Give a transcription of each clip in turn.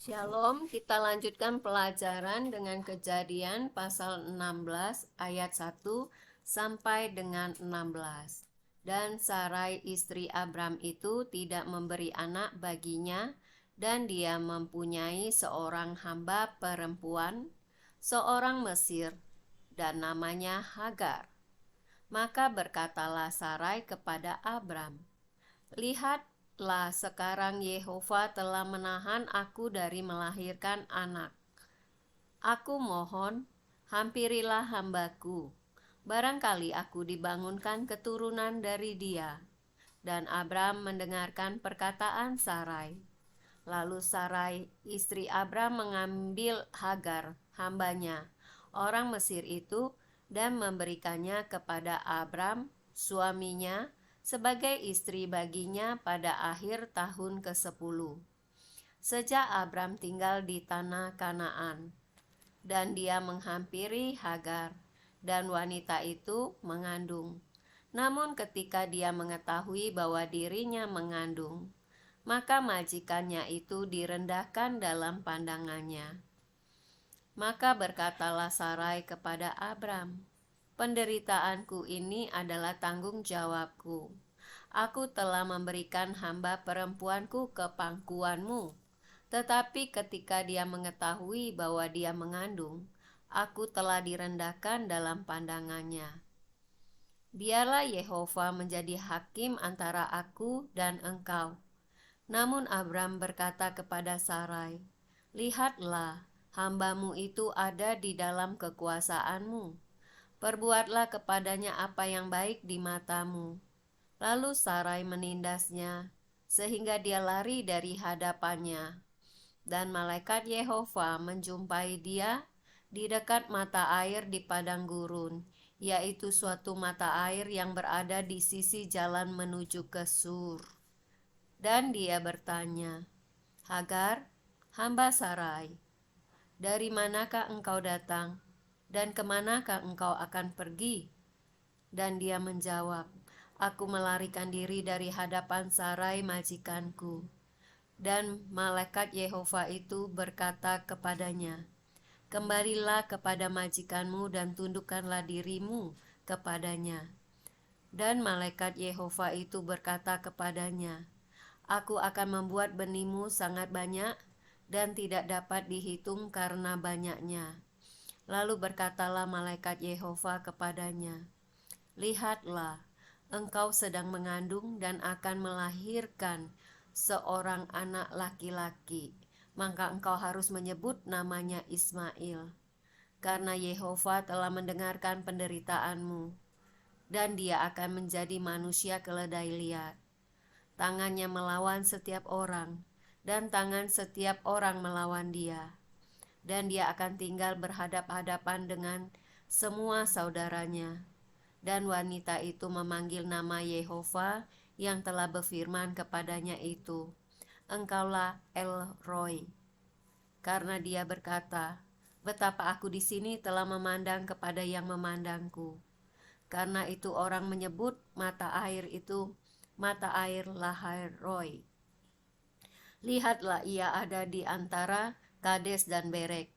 Shalom, kita lanjutkan pelajaran dengan Kejadian pasal 16 ayat 1 sampai dengan 16. Dan Sarai istri Abram itu tidak memberi anak baginya, dan dia mempunyai seorang hamba perempuan, seorang Mesir, dan namanya Hagar. Maka berkatalah Sarai kepada Abram, "Lihatlah, sekarang Yehova telah menahan aku dari melahirkan anak. Aku mohon, hampirilah hambaku. Barangkali aku dibangunkan keturunan dari dia." Dan Abram mendengarkan perkataan Sarai. Lalu Sarai, istri Abram, mengambil Hagar, hambanya, orang Mesir itu, dan memberikannya kepada Abram, suaminya, sebagai istri baginya pada akhir tahun ke-10. Sejak Abram tinggal di tanah Kanaan, dan dia menghampiri Hagar, dan wanita itu mengandung. Namun ketika dia mengetahui bahwa dirinya mengandung, maka majikannya itu direndahkan dalam pandangannya. Maka berkatalah Sarai kepada Abram, "Penderitaanku ini adalah tanggung jawabku. Aku telah memberikan hamba perempuanku ke pangkuanmu. Tetapi ketika dia mengetahui bahwa dia mengandung, aku telah direndahkan dalam pandangannya. Biarlah Yehova menjadi hakim antara aku dan engkau." Namun Abram berkata kepada Sarai, "Lihatlah, hambamu itu ada di dalam kekuasaanmu. Perbuatlah kepadanya apa yang baik di matamu." Lalu Sarai menindasnya, sehingga dia lari dari hadapannya. Dan malaikat Yehova menjumpai dia di dekat mata air di padang gurun, yaitu suatu mata air yang berada di sisi jalan menuju ke Sur. Dan dia bertanya, "Hagar, hamba Sarai, dari manakah engkau datang, dan kemanakah engkau akan pergi?" Dan dia menjawab, "Aku melarikan diri dari hadapan Sarai majikanku." Dan malaikat Yehova itu berkata kepadanya, "Kembalilah kepada majikanmu dan tundukkanlah dirimu kepadanya." Dan malaikat Yehova itu berkata kepadanya, "Aku akan membuat benihmu sangat banyak dan tidak dapat dihitung karena banyaknya." Lalu berkatalah malaikat Yehova kepadanya, "Lihatlah, engkau sedang mengandung dan akan melahirkan seorang anak laki-laki, maka engkau harus menyebut namanya Ismail, karena Yehova telah mendengarkan penderitaanmu, dan dia akan menjadi manusia keledai liar. Tangannya melawan setiap orang, dan tangan setiap orang melawan dia, dan dia akan tinggal berhadap-hadapan dengan semua saudaranya." Dan wanita itu memanggil nama Yehova yang telah berfirman kepadanya itu, "Engkaulah El Roi." Karena dia berkata, "Betapa aku di sini telah memandang kepada yang memandangku." Karena itu orang menyebut mata air itu mata air Lahai Roi. Lihatlah, ia ada di antara Kades dan Berek.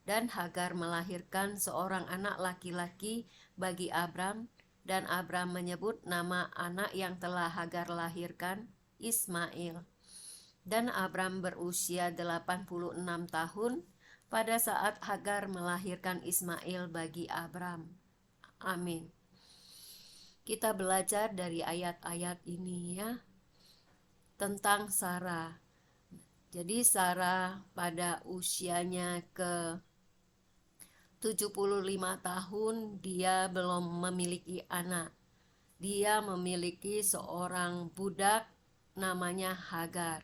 Dan Hagar melahirkan seorang anak laki-laki bagi Abram, dan Abram menyebut nama anak yang telah Hagar lahirkan Ismail. Dan Abram berusia 86 tahun pada saat Hagar melahirkan Ismail bagi Abram. Amin. Kita belajar dari ayat-ayat ini ya, tentang Sarah. Jadi Sarah pada usianya ke 75 tahun dia belum memiliki anak. Dia memiliki seorang budak namanya Hagar.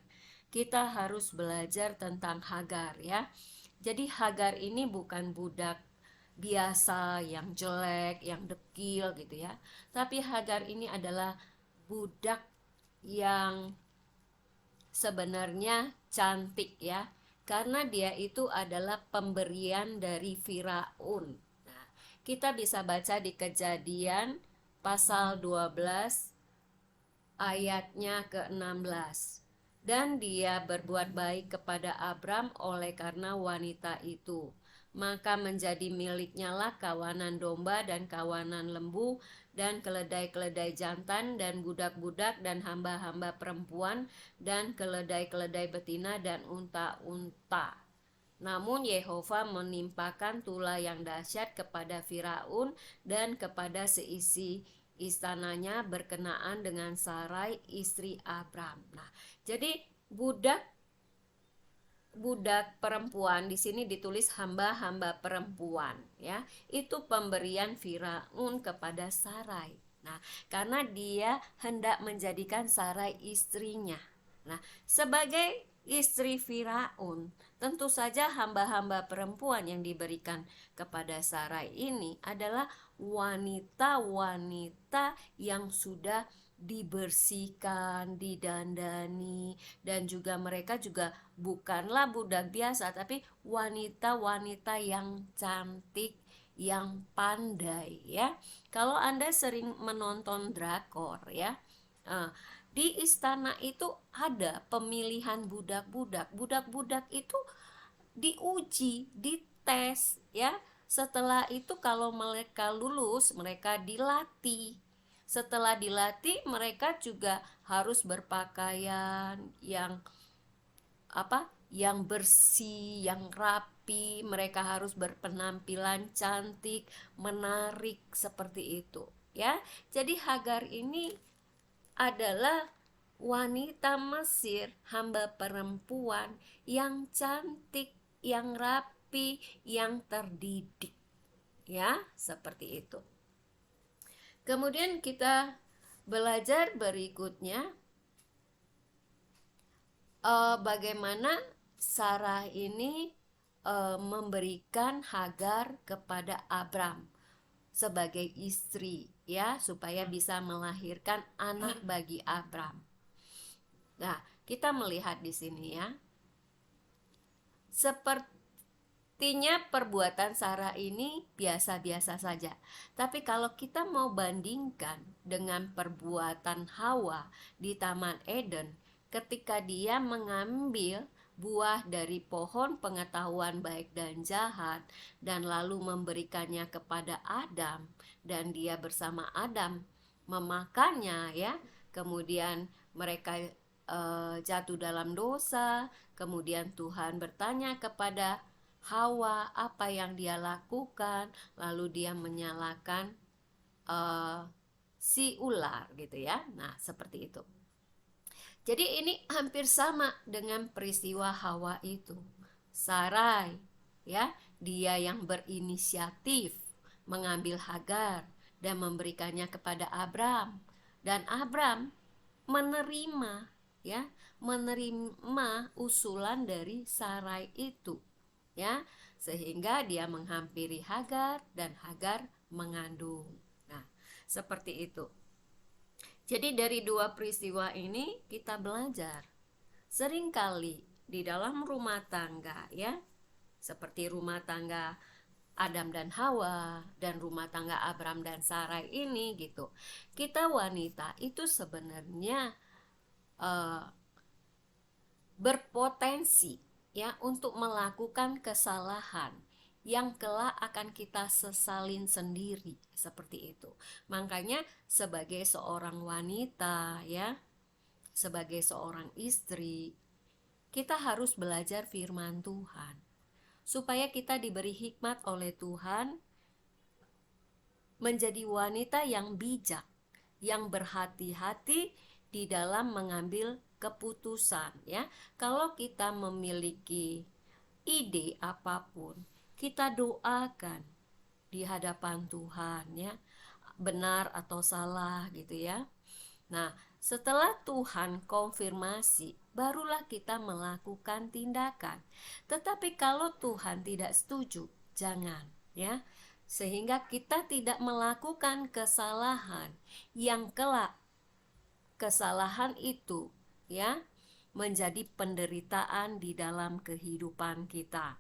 Kita harus belajar tentang Hagar ya. Jadi Hagar ini bukan budak biasa yang jelek, yang dekil gitu ya. Tapi Hagar ini adalah budak yang sebenarnya cantik ya, karena dia itu adalah pemberian dari Firaun. Nah, kita bisa baca di Kejadian pasal 12 ayatnya ke-16. Dan dia berbuat baik kepada Abram oleh karena wanita itu. Maka menjadi miliknya lah kawanan domba dan kawanan lembu dan keledai-keledai jantan dan budak-budak dan hamba-hamba perempuan dan keledai-keledai betina dan unta-unta. Namun Yehova menimpakan tula yang dahsyat kepada Firaun dan kepada seisi istananya berkenaan dengan Sarai istri Abram. Nah, jadi budak budak perempuan di sini ditulis hamba-hamba perempuan ya. Itu pemberian Firaun kepada Sarai. Nah, karena dia hendak menjadikan Sarai istrinya. Nah, sebagai istri Firaun, tentu saja hamba-hamba perempuan yang diberikan kepada Sarai ini adalah wanita-wanita yang sudah dibersihkan, didandani, dan juga mereka juga bukanlah budak biasa, tapi wanita-wanita yang cantik, yang pandai ya. Kalau Anda sering menonton drakor ya, di istana itu ada pemilihan budak-budak. Budak-budak itu diuji, dites ya. Setelah itu kalau mereka lulus, mereka dilatih. Setelah dilatih, mereka juga harus berpakaian yang yang bersih, yang rapi. Mereka harus berpenampilan cantik, menarik seperti itu ya. Jadi Hagar ini adalah wanita Mesir, hamba perempuan yang cantik, yang rapi, yang terdidik ya, seperti itu. Kemudian kita belajar berikutnya bagaimana Sarah ini memberikan Hagar kepada Abram sebagai istri ya, supaya bisa melahirkan anak bagi Abram. Nah, kita melihat di sini ya. Sepertinya perbuatan Sarah ini biasa-biasa saja. Tapi kalau kita mau bandingkan dengan perbuatan Hawa di Taman Eden, ketika dia mengambil buah dari pohon pengetahuan baik dan jahat dan lalu memberikannya kepada Adam, dan dia bersama Adam memakannya ya, kemudian mereka jatuh dalam dosa. Kemudian Tuhan bertanya kepada Hawa apa yang dia lakukan, lalu dia menyalakan si ular gitu ya. Nah, seperti itu. Jadi ini hampir sama dengan peristiwa Hawa itu. Sarai ya, dia yang berinisiatif mengambil Hagar dan memberikannya kepada Abram, dan Abram menerima ya, menerima usulan dari Sarai itu ya, sehingga dia menghampiri Hagar dan Hagar mengandung. Nah, seperti itu. Jadi dari dua peristiwa ini kita belajar, seringkali di dalam rumah tangga ya, seperti rumah tangga Adam dan Hawa dan rumah tangga Abram dan Sarai ini gitu, kita wanita itu sebenarnya berpotensi ya untuk melakukan kesalahan yang kelak akan kita sesalin sendiri, seperti itu. Makanya sebagai seorang wanita ya, sebagai seorang istri, kita harus belajar firman Tuhan supaya kita diberi hikmat oleh Tuhan menjadi wanita yang bijak, yang berhati-hati di dalam mengambil keputusan ya. Kalau kita memiliki ide apapun, kita doakan di hadapan Tuhan ya, benar atau salah gitu ya. Nah, setelah Tuhan konfirmasi, barulah kita melakukan tindakan. Tetapi kalau Tuhan tidak setuju, jangan ya. Sehingga kita tidak melakukan kesalahan yang kelak kesalahan itu ya menjadi penderitaan di dalam kehidupan kita.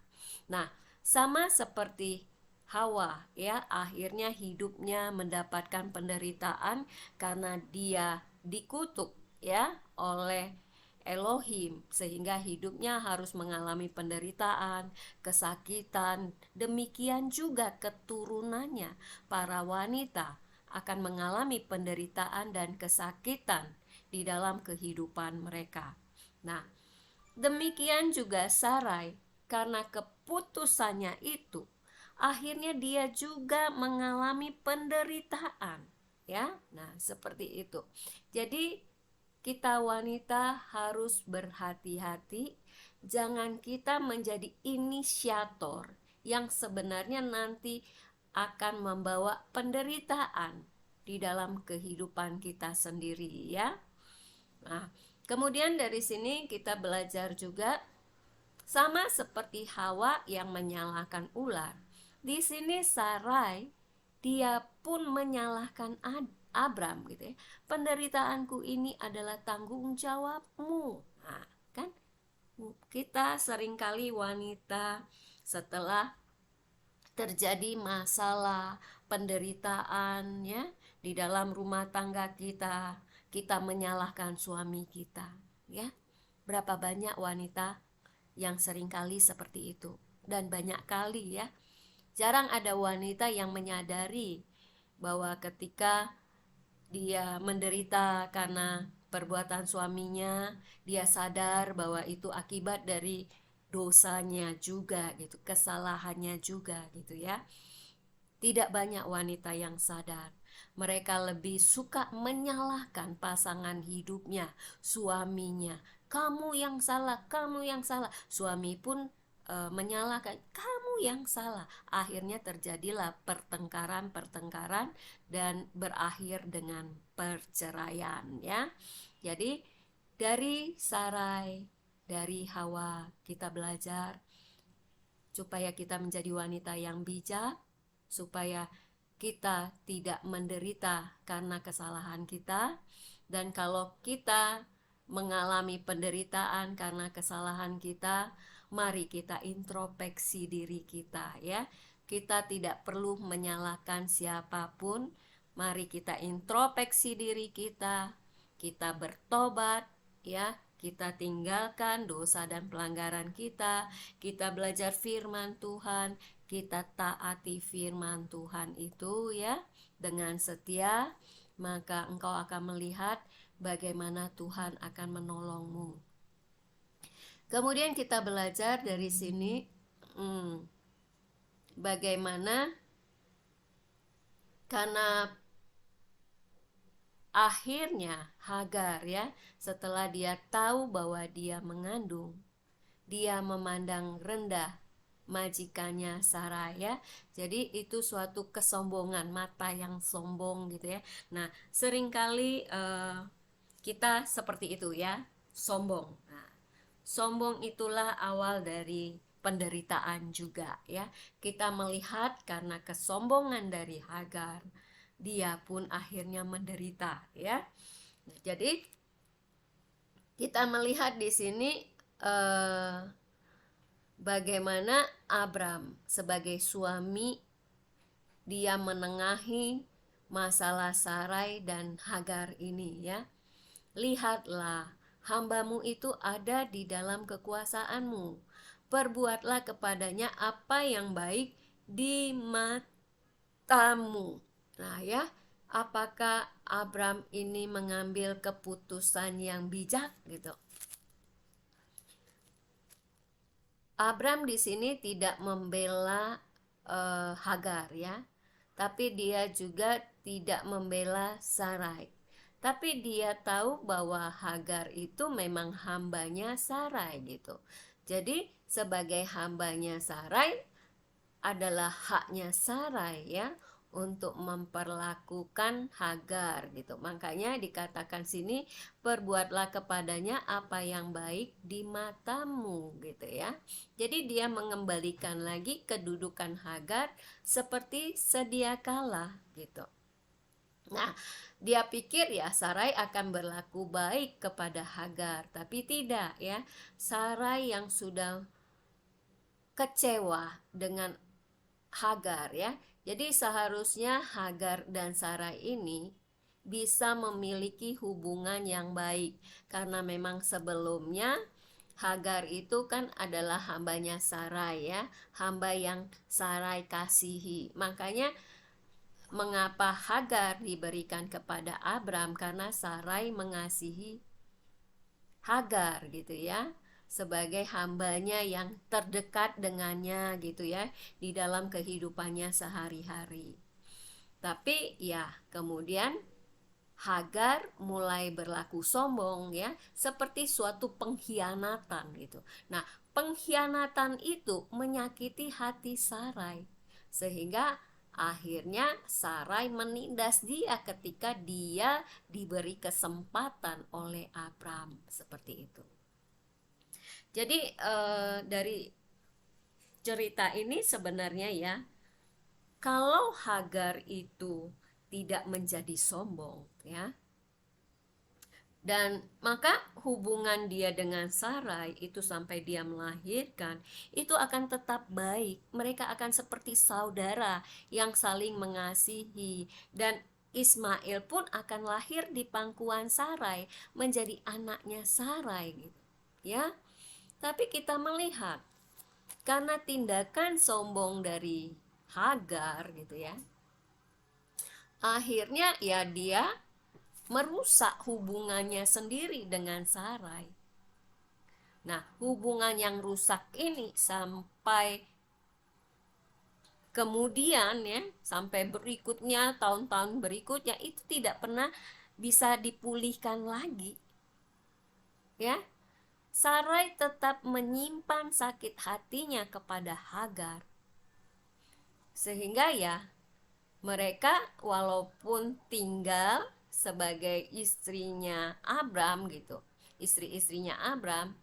Nah, sama seperti Hawa ya, akhirnya hidupnya mendapatkan penderitaan karena dia dikutuk ya oleh Elohim, sehingga hidupnya harus mengalami penderitaan, kesakitan. Demikian juga keturunannya, para wanita akan mengalami penderitaan dan kesakitan di dalam kehidupan mereka. Nah, demikian juga Sarai, karena keputusannya itu, akhirnya dia juga mengalami penderitaan, ya. Nah, seperti itu. Jadi kita wanita harus berhati-hati, jangan kita menjadi inisiator yang sebenarnya nanti akan membawa penderitaan di dalam kehidupan kita sendiri, ya. Nah, kemudian dari sini kita belajar juga sama seperti Hawa yang menyalahkan ular. Di sini Sarai dia pun menyalahkan Abram gitu ya. Penderitaanku ini adalah tanggung jawabmu. Nah, kan kita seringkali wanita setelah terjadi masalah, penderitaan ya di dalam rumah tangga kita, kita menyalahkan suami kita, ya. Berapa banyak wanita yang seringkali seperti itu, dan banyak kali ya. Jarang ada wanita yang menyadari bahwa ketika dia menderita karena perbuatan suaminya, dia sadar bahwa itu akibat dari dosanya juga gitu, kesalahannya juga gitu ya. Tidak banyak wanita yang sadar. Mereka lebih suka menyalahkan pasangan hidupnya, suaminya. Kamu yang salah, kamu yang salah. Suami pun menyalahkan, kamu yang salah. Akhirnya terjadilah pertengkaran-pertengkaran dan berakhir dengan perceraian ya. Jadi dari Sarai, dari Hawa kita belajar supaya kita menjadi wanita yang bijak, supaya kita tidak menderita karena kesalahan kita. Dan kalau kita mengalami penderitaan karena kesalahan kita, mari kita introspeksi diri kita ya. Kita tidak perlu menyalahkan siapapun. Mari kita introspeksi diri kita bertobat ya, kita tinggalkan dosa dan pelanggaran kita belajar firman Tuhan, kita taati firman Tuhan itu ya dengan setia, maka engkau akan melihat bagaimana Tuhan akan menolongmu. Kemudian kita belajar dari sini bagaimana karena akhirnya Hagar ya, setelah dia tahu bahwa dia mengandung, dia memandang rendah majikannya Sarai ya. Jadi itu suatu kesombongan, mata yang sombong gitu ya. Nah, seringkali kita seperti itu ya, sombong. Nah, sombong itulah awal dari penderitaan juga ya. Kita melihat karena kesombongan dari Hagar, dia pun akhirnya menderita ya. Nah, jadi kita melihat di sini bagaimana Abram sebagai suami dia menengahi masalah Sarai dan Hagar ini ya. Lihatlah, hambamu itu ada di dalam kekuasaanmu. Perbuatlah kepadanya apa yang baik di matamu. Nah ya, apakah Abram ini mengambil keputusan yang bijak gitu? Abram di sini tidak membela Hagar ya, tapi dia juga tidak membela Sarai. Tapi dia tahu bahwa Hagar itu memang hambanya Sarai gitu. Jadi sebagai hambanya Sarai adalah haknya Sarai ya untuk memperlakukan Hagar gitu. Makanya dikatakan sini, perbuatlah kepadanya apa yang baik di matamu gitu ya. Jadi dia mengembalikan lagi kedudukan Hagar seperti sedia kala gitu. Nah, dia pikir ya Sarai akan berlaku baik kepada Hagar, tapi tidak ya. Sarai yang sudah kecewa dengan Hagar ya. Jadi seharusnya Hagar dan Sarai ini bisa memiliki hubungan yang baik. Karena memang sebelumnya Hagar itu kan adalah hambanya Sarai ya, hamba yang Sarai kasihi. Makanya mengapa Hagar diberikan kepada Abram, karena Sarai mengasihi Hagar gitu ya, sebagai hambanya yang terdekat dengannya gitu ya, di dalam kehidupannya sehari-hari. Tapi ya kemudian Hagar mulai berlaku sombong ya, seperti suatu pengkhianatan gitu. Nah, pengkhianatan itu menyakiti hati Sarai, sehingga akhirnya Sarai menindas dia ketika dia diberi kesempatan oleh Abram seperti itu. Jadi dari cerita ini sebenarnya ya, kalau Hagar itu tidak menjadi sombong ya, dan maka hubungan dia dengan Sarai itu sampai dia melahirkan itu akan tetap baik. Mereka akan seperti saudara yang saling mengasihi, dan Ismail pun akan lahir di pangkuan Sarai, menjadi anaknya Sarai gitu ya. Tapi kita melihat karena tindakan sombong dari Hagar gitu ya, akhirnya ya dia merusak hubungannya sendiri dengan Sarai. Nah, hubungan yang rusak ini sampai kemudian ya, sampai berikutnya, tahun-tahun berikutnya itu tidak pernah bisa dipulihkan lagi. Ya. Sarai tetap menyimpan sakit hatinya kepada Hagar. Sehingga ya, mereka walaupun tinggal sebagai istrinya Abram gitu, istri-istrinya Abram,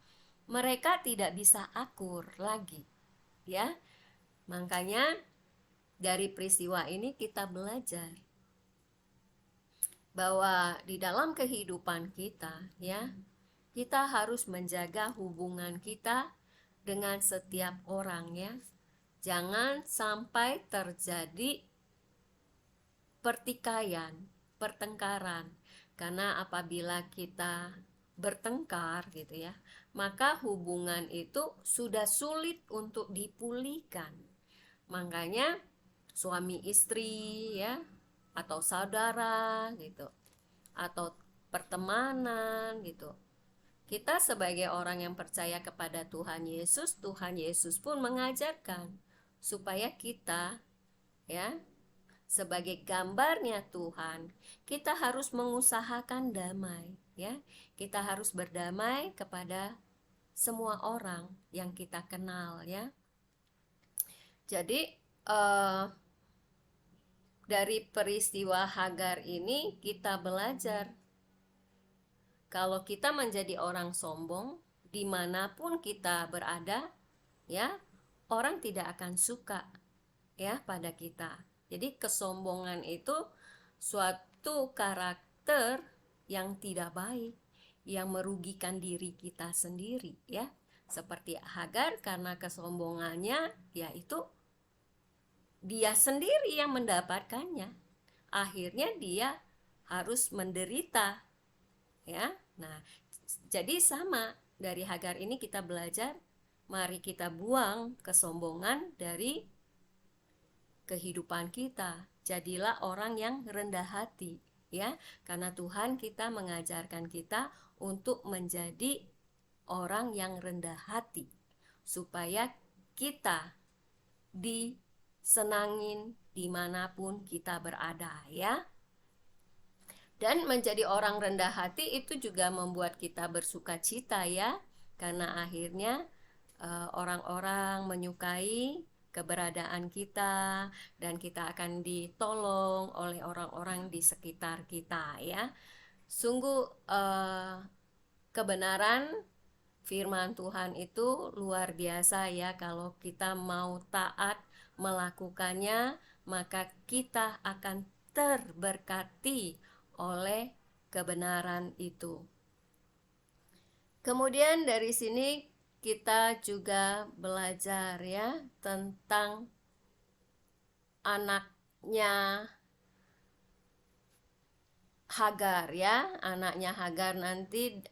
mereka tidak bisa akur lagi ya. Makanya dari peristiwa ini kita belajar bahwa di dalam kehidupan kita ya, kita harus menjaga hubungan kita dengan setiap orang ya. Jangan sampai terjadi pertikaian, pertengkaran. Karena apabila kita bertengkar gitu ya, maka hubungan itu sudah sulit untuk dipulihkan. Makanya suami istri ya, atau saudara gitu, atau pertemanan gitu. Kita sebagai orang yang percaya kepada Tuhan Yesus pun mengajarkan supaya kita ya, sebagai gambarnya Tuhan, kita harus mengusahakan damai ya. Kita harus berdamai kepada semua orang yang kita kenal ya. Jadi dari peristiwa Hagar ini kita belajar kalau kita menjadi orang sombong dimanapun kita berada ya, orang tidak akan suka ya pada kita. Jadi kesombongan itu suatu karakter yang tidak baik, yang merugikan diri kita sendiri ya. Seperti Hagar, karena kesombongannya yaitu dia sendiri yang mendapatkannya. Akhirnya dia harus menderita ya. Nah, jadi sama dari Hagar ini kita belajar, mari kita buang kesombongan dari kehidupan kita. Jadilah orang yang rendah hati ya, karena Tuhan kita mengajarkan kita untuk menjadi orang yang rendah hati supaya kita disenangin dimanapun kita berada ya. Dan menjadi orang rendah hati itu juga membuat kita bersuka cita ya, karena akhirnya orang-orang menyukai keberadaan kita dan kita akan ditolong oleh orang-orang di sekitar kita ya. Sungguh kebenaran firman Tuhan itu luar biasa ya. Kalau kita mau taat melakukannya, maka kita akan terberkati oleh kebenaran itu. Kemudian dari sini kita juga belajar ya tentang anaknya Hagar ya, anaknya Hagar nanti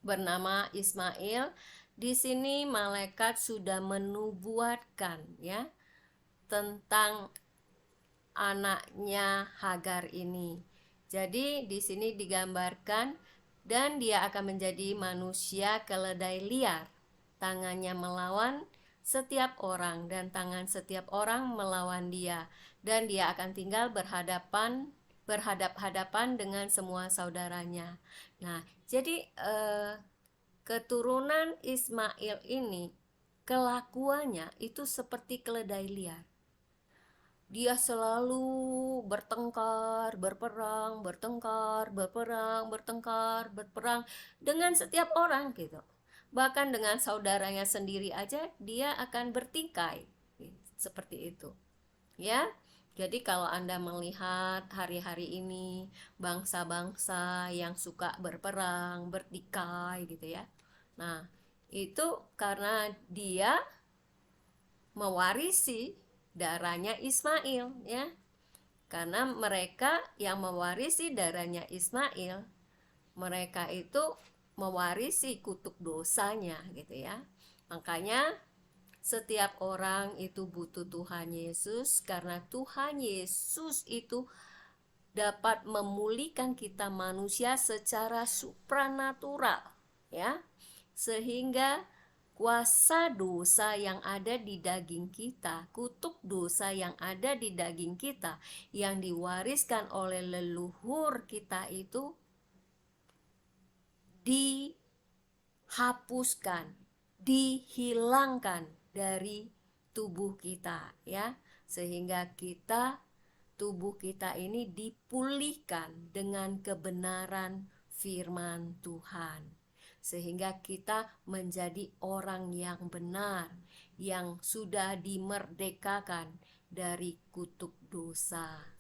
bernama Ismail. Di sini malaikat sudah menubuatkan ya tentang anaknya Hagar ini. Jadi di sini digambarkan dan dia akan menjadi manusia keledai liar. Tangannya melawan setiap orang dan tangan setiap orang melawan dia, dan dia akan tinggal berhadap-hadapan dengan semua saudaranya. Nah, jadi keturunan Ismail ini kelakuannya itu seperti keledai liar. Dia selalu bertengkar, berperang, bertengkar, berperang, bertengkar, berperang dengan setiap orang gitu. Bahkan dengan saudaranya sendiri aja dia akan bertikai. Seperti itu. Ya. Jadi kalau Anda melihat hari-hari ini bangsa-bangsa yang suka berperang, bertikai gitu ya. Nah, itu karena dia mewarisi darahnya Ismail ya. Karena mereka yang mewarisi darahnya Ismail, mereka itu mewarisi kutuk dosanya gitu ya. Makanya setiap orang itu butuh Tuhan Yesus, karena Tuhan Yesus itu dapat memulihkan kita manusia secara supranatural ya. Sehingga kuasa dosa yang ada di daging kita, kutuk dosa yang ada di daging kita, yang diwariskan oleh leluhur kita itu dihapuskan, dihilangkan dari tubuh kita ya, sehingga tubuh kita ini dipulihkan dengan kebenaran firman Tuhan, sehingga kita menjadi orang yang benar, yang sudah dimerdekakan dari kutuk dosa.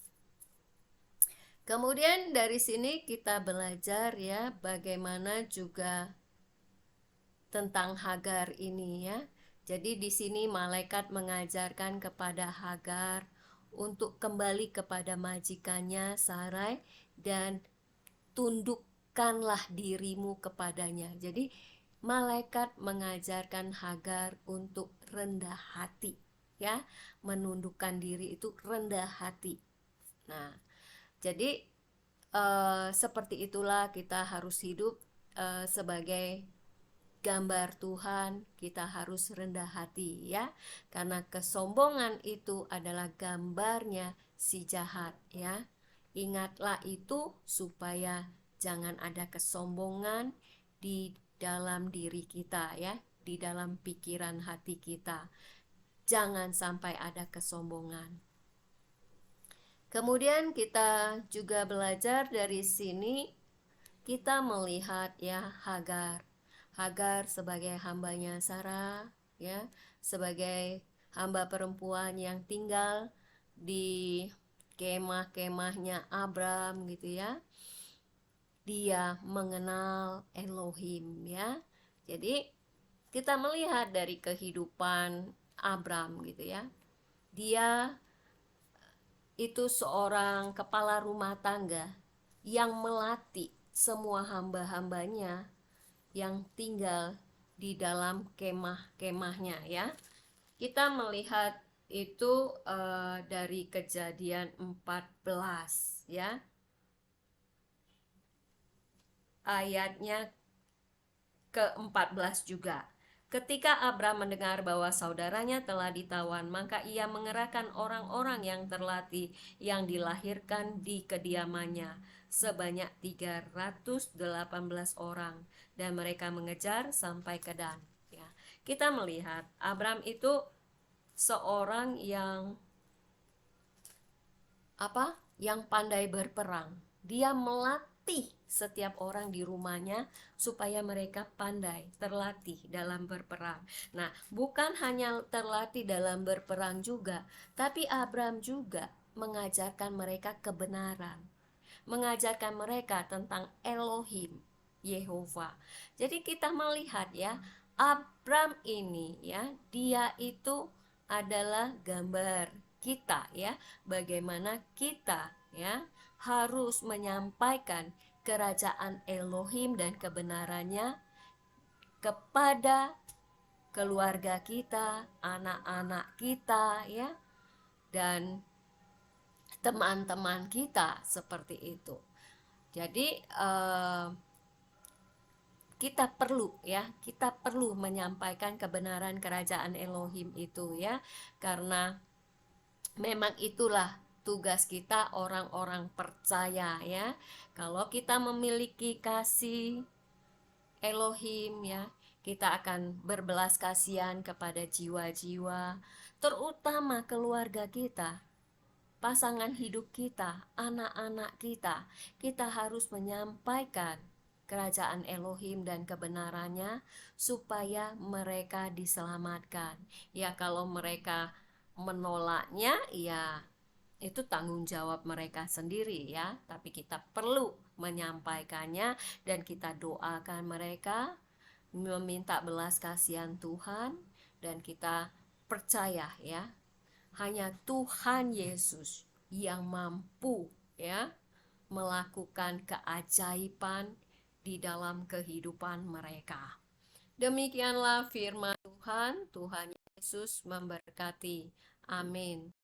Kemudian dari sini kita belajar ya bagaimana juga tentang Hagar ini ya. Jadi di sini malaikat mengajarkan kepada Hagar untuk kembali kepada majikannya Sarai dan tundukkanlah dirimu kepadanya. Jadi malaikat mengajarkan Hagar untuk rendah hati ya, menundukkan diri itu rendah hati. Nah, jadi seperti itulah kita harus hidup sebagai gambar Tuhan. Kita harus rendah hati ya, karena kesombongan itu adalah gambarnya si jahat ya. Ingatlah itu supaya jangan ada kesombongan di dalam diri kita ya, di dalam pikiran hati kita. Jangan sampai ada kesombongan. Kemudian kita juga belajar dari sini, kita melihat ya Hagar sebagai hambanya Sarah ya, sebagai hamba perempuan yang tinggal di kemah-kemahnya Abram gitu ya. Dia mengenal Elohim ya. Jadi kita melihat dari kehidupan Abram gitu ya. Dia itu seorang kepala rumah tangga yang melatih semua hamba-hambanya yang tinggal di dalam kemah-kemahnya ya. Kita melihat itu dari Kejadian 14 ya, ayatnya ke-14 juga. Ketika Abram mendengar bahwa saudaranya telah ditawan, maka ia mengerahkan orang-orang yang terlatih yang dilahirkan di kediamannya, sebanyak 318 orang, dan mereka mengejar sampai ke Dan. Ya, kita melihat Abram itu seorang yang yang pandai berperang. Dia melatih setiap orang di rumahnya supaya mereka pandai, terlatih dalam berperang. Nah, bukan hanya terlatih dalam berperang juga, tapi Abram juga mengajarkan mereka kebenaran, mengajarkan mereka tentang Elohim, Yehova. Jadi kita melihat ya, Abram ini ya, dia itu adalah gambar kita ya, bagaimana kita ya harus menyampaikan kerajaan Elohim dan kebenarannya kepada keluarga kita, anak-anak kita, ya, dan teman-teman kita, seperti itu. Jadi kita perlu menyampaikan kebenaran kerajaan Elohim itu, ya, karena memang itulah tugas kita orang-orang percaya, ya. Kalau kita memiliki kasih Elohim, ya, kita akan berbelas kasihan kepada jiwa-jiwa, terutama keluarga kita, pasangan hidup kita, anak-anak kita. Kita harus menyampaikan kerajaan Elohim dan kebenarannya supaya mereka diselamatkan. Ya, kalau mereka menolaknya, ya itu tanggung jawab mereka sendiri, ya. Tapi kita perlu menyampaikannya dan kita doakan mereka, meminta belas kasihan Tuhan, dan kita percaya, ya, hanya Tuhan Yesus yang mampu, ya, melakukan keajaiban di dalam kehidupan mereka. Demikianlah firman Tuhan. Tuhan Yesus memberkati. Amin.